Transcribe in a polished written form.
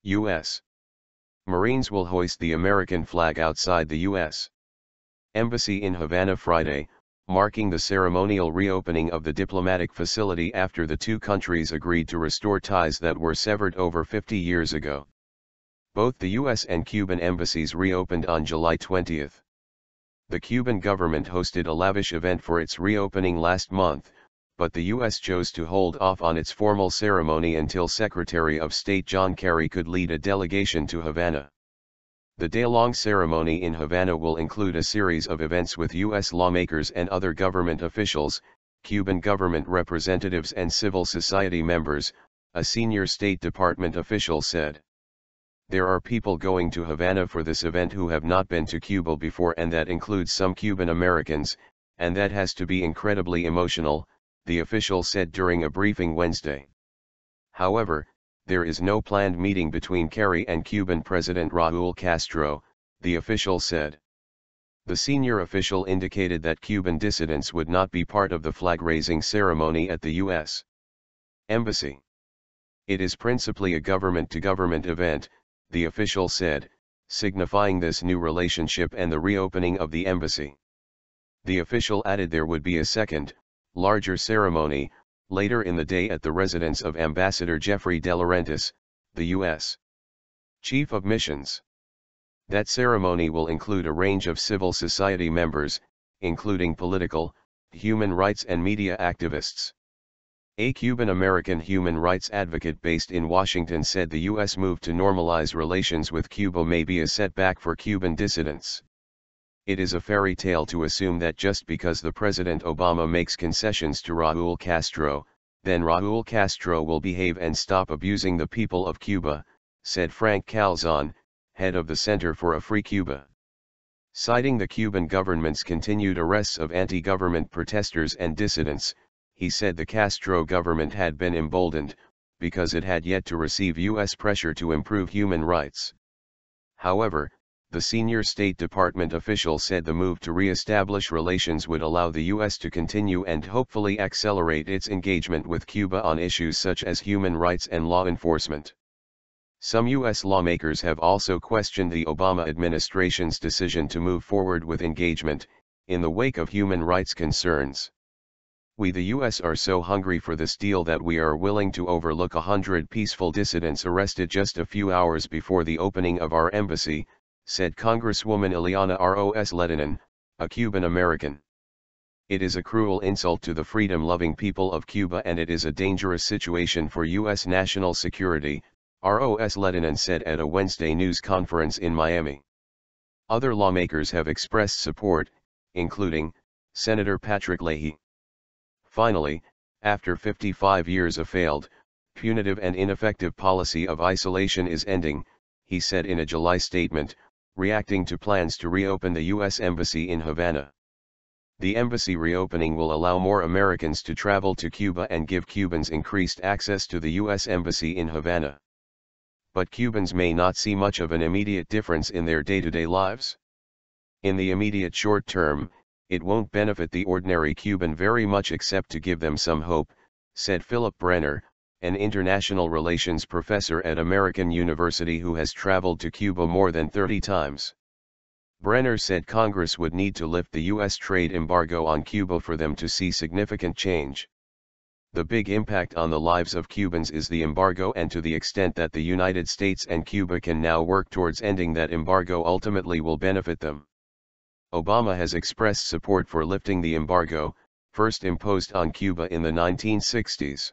U.S. Marines will hoist the American flag outside the U.S. Embassy in Havana Friday, marking the ceremonial reopening of the diplomatic facility after the two countries agreed to restore ties that were severed over 50 years ago. Both the U.S. and Cuban embassies reopened on July 20. The Cuban government hosted a lavish event for its reopening last month, but the U.S. chose to hold off on its formal ceremony until Secretary of State John Kerry could lead a delegation to Havana. The day-long ceremony in Havana will include a series of events with U.S. lawmakers and other government officials, Cuban government representatives and civil society members, a senior State Department official said. There are people going to Havana for this event who have not been to Cuba before, and that includes some Cuban-Americans, and that has to be incredibly emotional, the official said during a briefing Wednesday. However, there is no planned meeting between Kerry and Cuban President Raúl Castro, the official said. The senior official indicated that Cuban dissidents would not be part of the flag-raising ceremony at the U.S. Embassy. It is principally a government-to-government event, the official said, signifying this new relationship and the reopening of the embassy. The official added there would be a second, larger ceremony, later in the day at the residence of Ambassador Jeffrey De Laurentiis, the U.S. Chief of Missions. That ceremony will include a range of civil society members, including political, human rights and media activists. A Cuban-American human rights advocate based in Washington said the U.S. move to normalize relations with Cuba may be a setback for Cuban dissidents. It is a fairy tale to assume that just because the President Obama makes concessions to Raúl Castro, then Raúl Castro will behave and stop abusing the people of Cuba, said Frank Calzon, head of the Center for a Free Cuba. Citing the Cuban government's continued arrests of anti-government protesters and dissidents, he said the Castro government had been emboldened, because it had yet to receive U.S. pressure to improve human rights. However, the senior State Department official said the move to re-establish relations would allow the U.S. to continue and hopefully accelerate its engagement with Cuba on issues such as human rights and law enforcement. Some U.S. lawmakers have also questioned the Obama administration's decision to move forward with engagement, in the wake of human rights concerns. We, the U.S., are so hungry for this deal that we are willing to overlook 100 peaceful dissidents arrested just a few hours before the opening of our embassy, said Congresswoman Ileana Ros Lehtinen, a Cuban-American. It is a cruel insult to the freedom-loving people of Cuba, and it is a dangerous situation for U.S. national security, Ros Lehtinen said at a Wednesday news conference in Miami. Other lawmakers have expressed support, including Senator Patrick Leahy. Finally, after 55 years of failed, punitive and ineffective policy of isolation is ending, he said in a July statement, reacting to plans to reopen the U.S. Embassy in Havana. The embassy reopening will allow more Americans to travel to Cuba and give Cubans increased access to the U.S. Embassy in Havana. But Cubans may not see much of an immediate difference in their day-to-day lives. In the immediate short term, it won't benefit the ordinary Cuban very much except to give them some hope, said Philip Brenner, an international relations professor at American University who has traveled to Cuba more than 30 times. Brenner said Congress would need to lift the U.S. trade embargo on Cuba for them to see significant change. The big impact on the lives of Cubans is the embargo, and to the extent that the United States and Cuba can now work towards ending that embargo ultimately will benefit them. Obama has expressed support for lifting the embargo, first imposed on Cuba in the 1960s.